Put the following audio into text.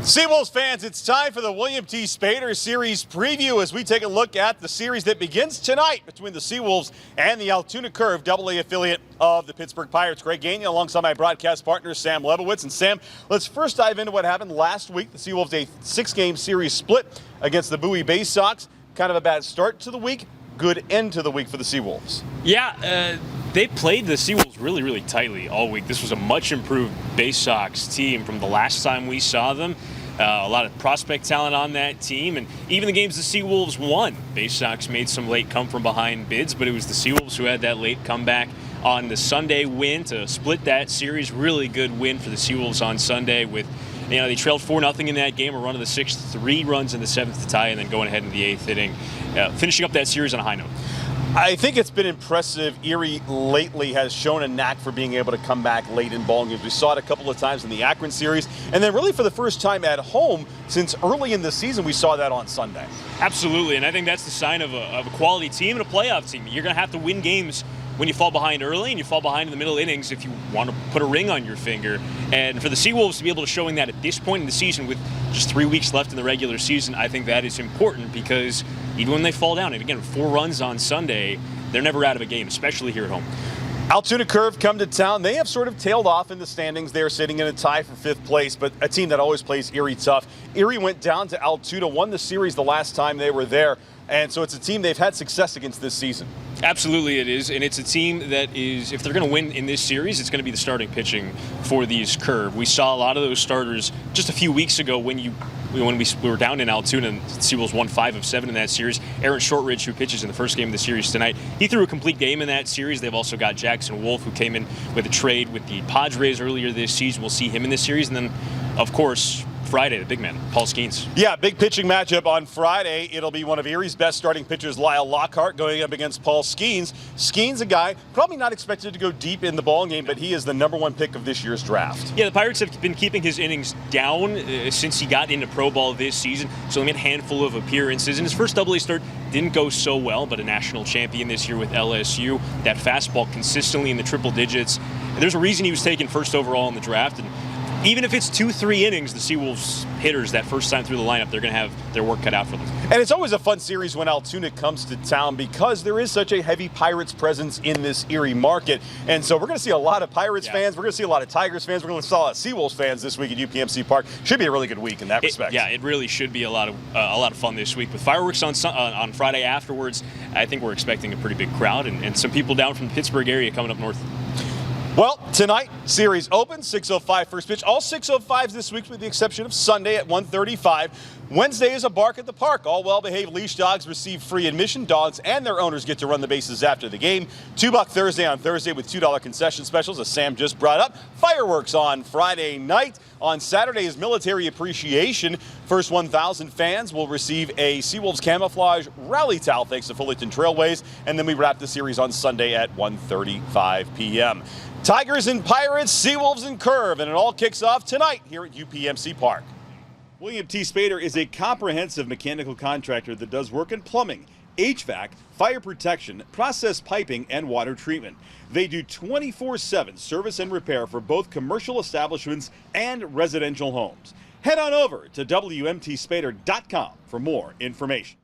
SeaWolves fans, it's time for the William T. Spaeder Series preview as we take a look at the series that begins tonight between the SeaWolves and the Altoona Curve, AA affiliate of the Pittsburgh Pirates. Greg Gagne alongside my broadcast partner, Sam Lebowitz. And Sam, let's first dive into what happened last week. The SeaWolves, a 6-game series split against the Bowie Bay Sox. Kind of a bad start to the week, good end to the week for the SeaWolves. Yeah, they played the SeaWolves really tightly all week. This was a much improved Bay Sox team from the last time we saw them. A lot of prospect talent on that team, and even the games the SeaWolves won, Bay Sox made some late come-from-behind bids, but it was the SeaWolves who had that late comeback on the Sunday win to split that series. Really good win for the SeaWolves on Sunday with, they trailed 4-0 in that game, a run of the 6th, 3 runs in the 7th to tie, and then going ahead in the 8th inning, finishing up that series on a high note. I think it's been impressive. Erie lately has shown a knack for being able to come back late in ball games. We saw it a couple of times in the Akron series, and then really for the first time at home since early in the season, we saw that on Sunday. Absolutely, and I think that's the sign of a quality team and a playoff team. You're going to have to win games when you fall behind early and you fall behind in the middle innings if you want to put a ring on your finger. And for the SeaWolves to be able to showing that at this point in the season with just 3 weeks left in the regular season, I think that is important because even when they fall down, and again, 4 runs on Sunday, they're never out of a game, especially here at home. Altoona Curve come to town. They have sort of tailed off in the standings. They're sitting in a tie for 5th place, but a team that always plays Erie tough. Erie went down to Altoona, won the series the last time they were there, and so it's a team they've had success against this season. Absolutely it is, and it's a team that is, if they're going to win in this series, it's going to be the starting pitching for these Curve. We saw a lot of those starters just a few weeks ago when we were down in Altoona and SeaWolves won 5 of 7 in that series. Aaron Shortridge, who pitches in the first game of the series tonight, he threw a complete game in that series. They've also got Jackson Wolf, who came in with a trade with the Padres earlier this season. We'll see him in this series, and then, of course, Friday, the big man, Paul Skeens. Yeah, big pitching matchup on Friday. It'll be one of Erie's best starting pitchers, Lyle Lockhart, going up against Paul Skeens. Skeens, a guy probably not expected to go deep in the ballgame, but he is the #1 pick of this year's draft. Yeah, the Pirates have been keeping his innings down since he got into pro ball this season, so he made a handful of appearances. And his first AA start didn't go so well, but a national champion this year with LSU. That fastball consistently in the triple digits. And there's a reason he was taken first overall in the draft. And even if it's 2-3 innings, the SeaWolves hitters that first time through the lineup, they're going to have their work cut out for them. And it's always a fun series when Altoona comes to town because there is such a heavy Pirates presence in this Erie market. And so we're going to see a lot of Pirates fans. We're going to see a lot of Tigers fans. We're going to see a lot of SeaWolves fans this week at UPMC Park. Should be a really good week in that respect. Yeah, it really should be a lot of fun this week. With fireworks on Friday afterwards, I think we're expecting a pretty big crowd and some people down from the Pittsburgh area coming up north. Well, tonight, series open, 6:05 first pitch. All 6:05s this week with the exception of Sunday at 1:35. Wednesday is a bark at the park. All well-behaved leash dogs receive free admission. Dogs and their owners get to run the bases after the game. $2 Thursday on Thursday with $2 concession specials, as Sam just brought up. Fireworks on Friday night. On Saturday is military appreciation. First 1,000 fans will receive a SeaWolves camouflage rally towel thanks to Fullerton Trailways. And then we wrap the series on Sunday at 1:35 p.m. Tigers and Pirates, SeaWolves and Curve, and it all kicks off tonight here at UPMC Park. William T. Spaeder is a comprehensive mechanical contractor that does work in plumbing, HVAC, fire protection, process piping, and water treatment. They do 24/7 service and repair for both commercial establishments and residential homes. Head on over to WMTSpaeder.com for more information.